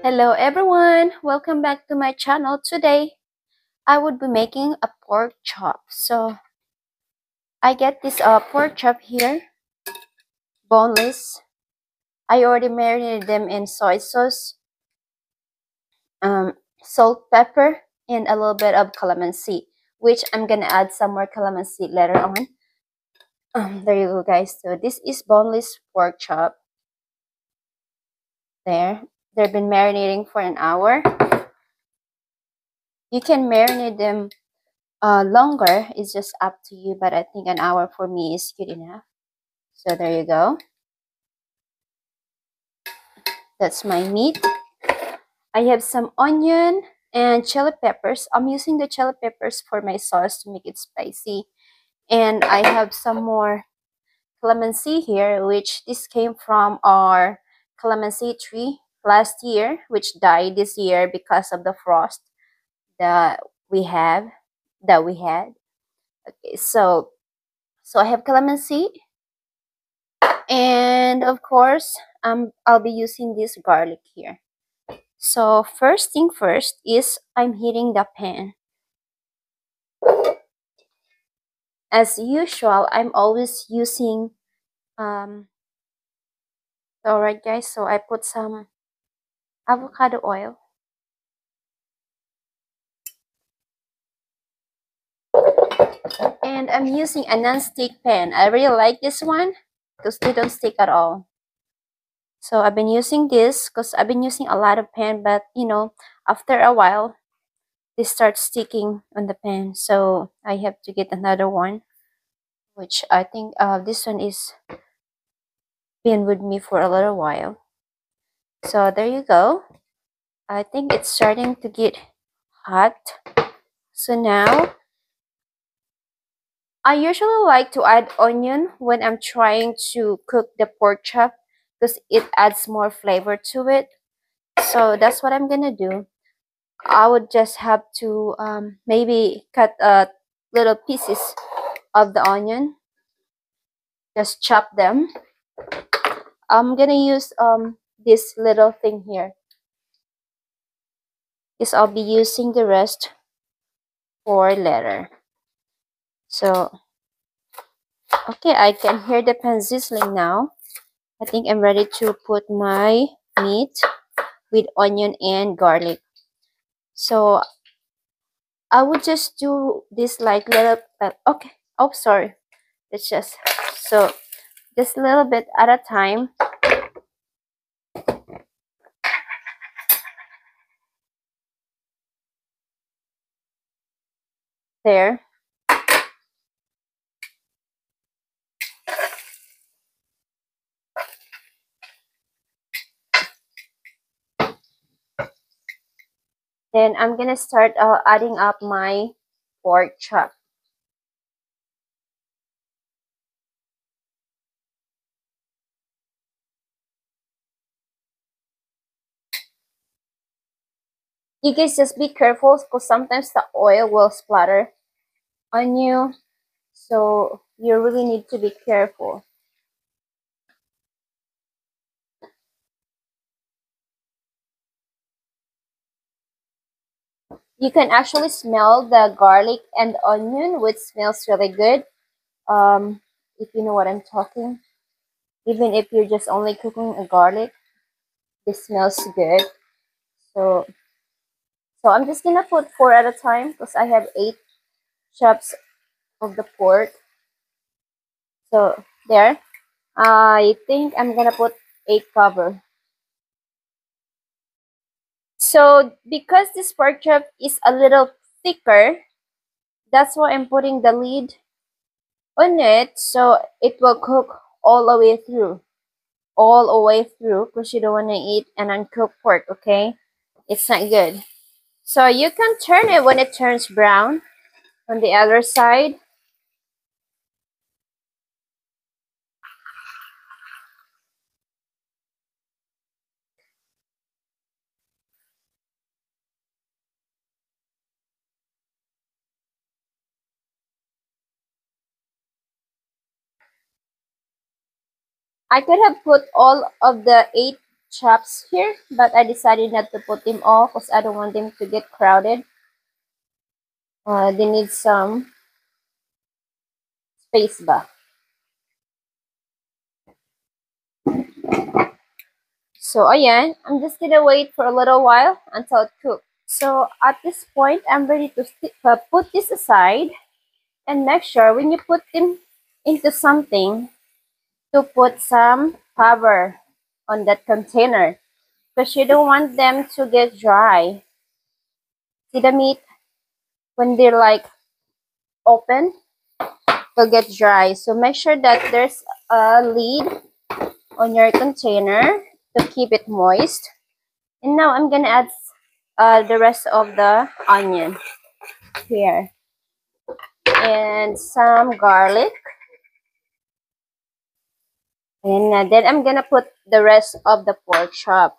Hello everyone, welcome back to my channel. Today I would be making a pork chop. So I get this pork chop here, boneless. I already marinated them in soy sauce, salt, pepper, and a little bit of calamansi, which I'm gonna add some more calamansi later on. There you go, guys. So this is boneless pork chop. They've been marinating for an hour. You can marinate them longer. It's just up to you, but I think an hour for me is good enough. So there you go. That's my meat. I have some onion and chili peppers. I'm using the chili peppers for my sauce to make it spicy. And I have some more calamansi here, which this came from our calamansi tree last year, which died this year because of the frost that we had. Okay, so I have calamansi, and of course, I'll be using this garlic here. So first thing first is I'm heating the pan. As usual, I'm always using alright guys, so I put some avocado oil. And I'm using a non-stick pan. I really like this one because they don't stick at all. So I've been using this because I've been using a lot of pan, but you know, after a while they start sticking on the pan. So I have to get another one, which I think this one is been with me for a little while. So there you go. I think it's starting to get hot. So now I usually like to add onion when I'm trying to cook the pork chop because it adds more flavor to it. So that's what I'm gonna do. I would just have to maybe cut little pieces of the onion, just chop them. I'm gonna use this little thing here. Is I'll be using the rest for later. So okay, I can hear the pan sizzling now. I think I'm ready to put my meat with onion and garlic. So I would just do this like little okay. Oh, sorry. It's just so just a little bit at a time. There. Then I'm gonna start adding up my pork chop. You guys just be careful because sometimes the oil will splatter on you. So you really need to be careful. You can actually smell the garlic and onion, which smells really good. If you know what I'm talking. Even if you're just only cooking a garlic, this smells good. So I'm just gonna put 4 at a time because I have 8 chops of the pork. So there. I think I'm gonna put 8 cover. So because this pork chop is a little thicker, that's why I'm putting the lid on it so it will cook all the way through. All the way through because you don't want to eat an uncooked pork, okay? It's not good. So you can turn it when it turns brown on the other side. I could have put all of the 8 chops here, but I decided not to put them all because I don't want them to get crowded. They need some space ba. So ayan, I'm just gonna wait for a little while until it cooks. So at this point, I'm ready to put this aside, and make sure when you put them into something to put some cover on that container because you don't want them to get dry. See the meat when they're like open will get dry. So make sure that there's a lid on your container to keep it moist. And now I'm gonna add the rest of the onion here and some garlic. And then I'm gonna put the rest of the pork chop.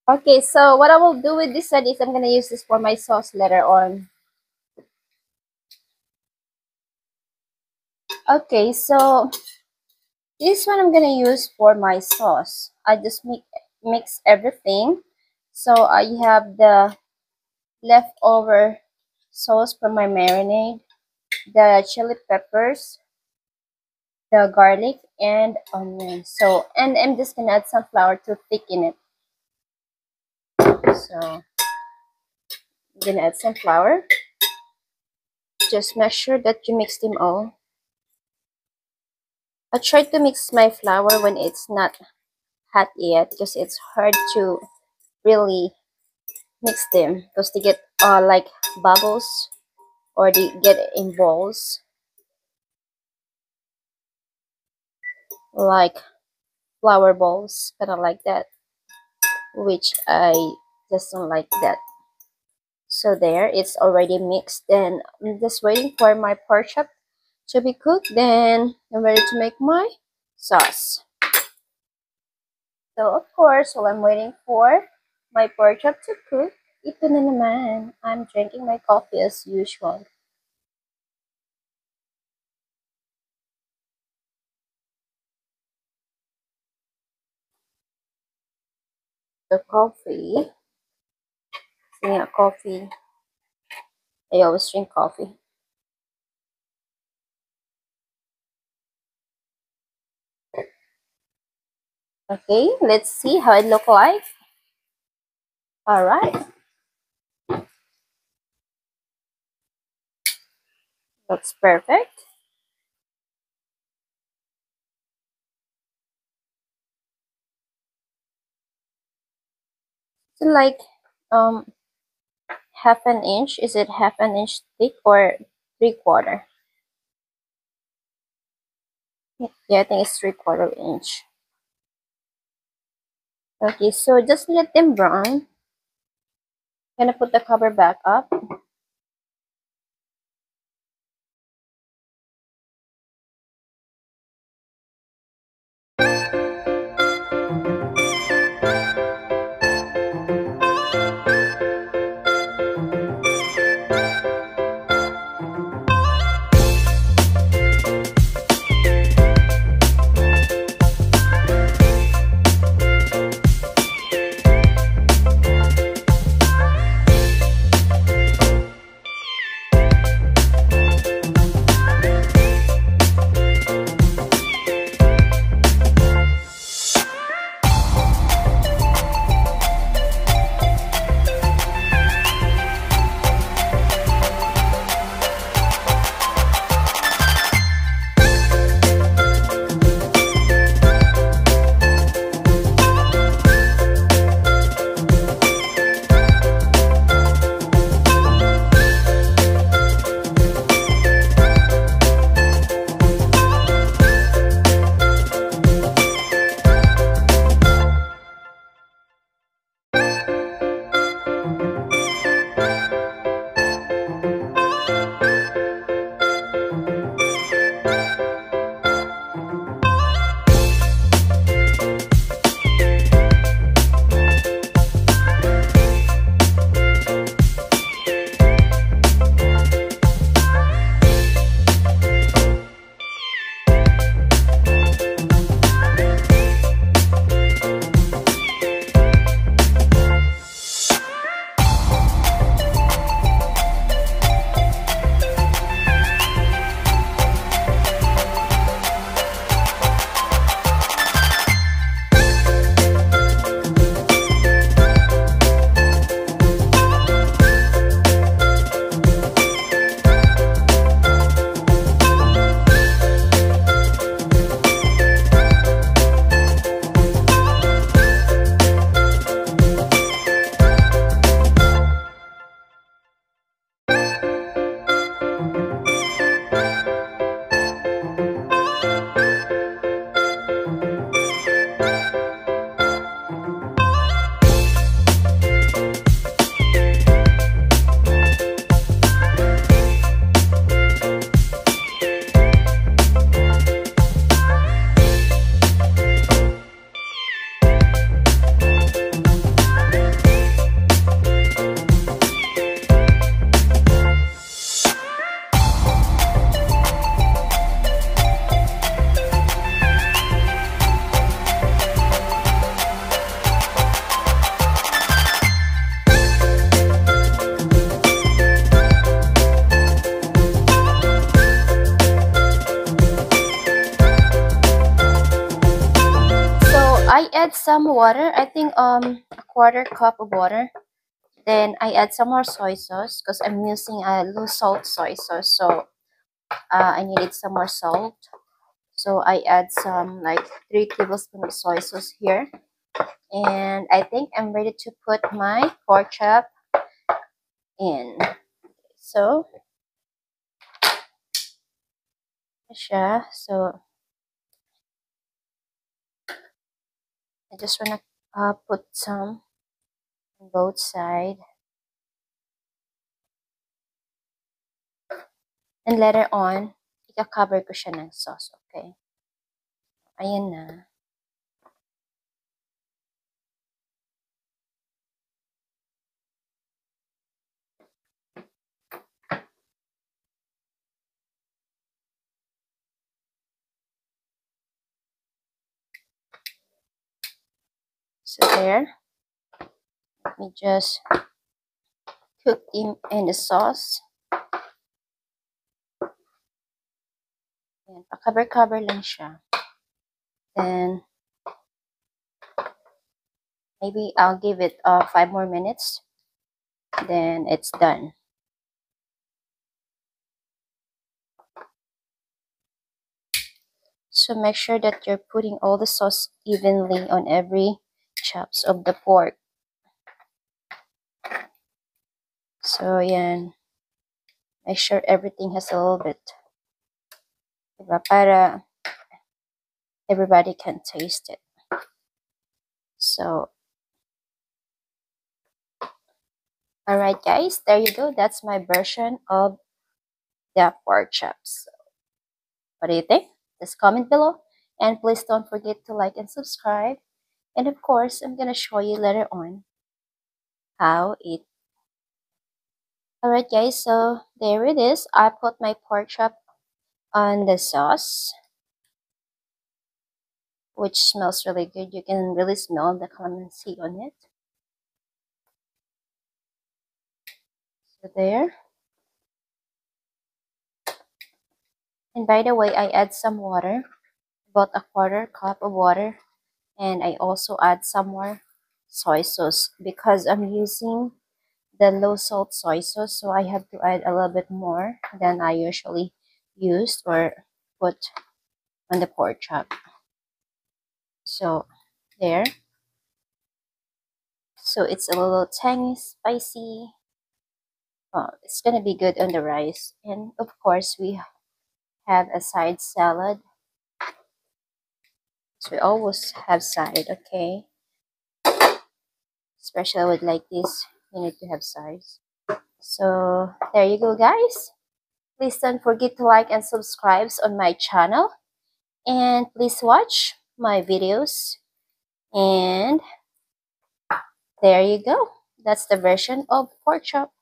Okay, so what I will do with this side is I'm gonna use this for my sauce later on. Okay, so this one I'm gonna use for my sauce. I just mix everything. So I have the leftover sauce from my marinade, the chili peppers, the garlic, and onion. So, and I'm just gonna add some flour to thicken it. So I'm gonna add some flour. Just make sure that you mix them all. I try to mix my flour when it's not hot yet because it's hard to really mix them because they get like bubbles or they get in balls like flour balls, kind of like that, which I just don't like that. So there, it's already mixed. Then I'm just waiting for my pork chop to be cooked. Then I'm ready to make my sauce. So of course, while I'm waiting for my pork chop to cook, ito na naman, I'm drinking my coffee as usual. The coffee, yeah, coffee. I always drink coffee. Okay, let's see how it look like. All right, looks perfect. So like half an inch. Is it half an inch thick or 3/4? Yeah, I think it's 3/4 inch. Okay, so just let them brown. Gonna put the cover back up. add some water. I think a quarter cup of water. Then I add some more soy sauce because I'm using a low salt soy sauce. So I needed some more salt. So I add some like 3 tablespoons of soy sauce here. And I think I'm ready to put my pork chop in. So siya. So I just wanna put some on both sides. And later on, ika-cover ko siya ng sauce, okay? Ayan na. So there. Let me just cook in the sauce. Ayan, pa-cover-cover lang siya. Then, maybe I'll give it 5 more minutes. Then, it's done. So, make sure that you're putting all the sauce evenly on every chops of the pork. So, yan. Make sure everything has a little bit. Diba? Para everybody can taste it. So, alright guys, there you go. That's my version of the pork chops. What do you think? Just comment below. And please don't forget to like and subscribe. And of course, I'm gonna show you later on how it. Alright guys, so there it is. I put my pork chop on the sauce, which smells really good. You can really smell the calamansi on it. So there. And by the way, I add some water, about a quarter cup of water. And I also add some more soy sauce because I'm using the low salt soy sauce, so I have to add a little bit more than I usually use or put on the pork chop. So there. So it's a little tangy, spicy. It's gonna be good on the rice. And of course we have a side salad. So we always have side, okay? Especially with like this, you need to have sides. So there you go guys. Please don't forget to like and subscribe on my channel. And please watch my videos. And there you go. That's the version of pork chop.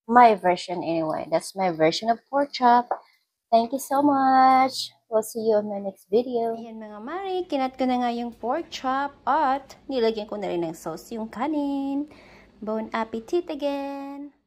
My version anyway. That's my version of pork chop. Thank you so much. We'll see you on my next video. Ayan mga mari, kinat ko na nga yung pork chop at nilagyan ko na rin ng sauce yung kanin. Bon appetit again!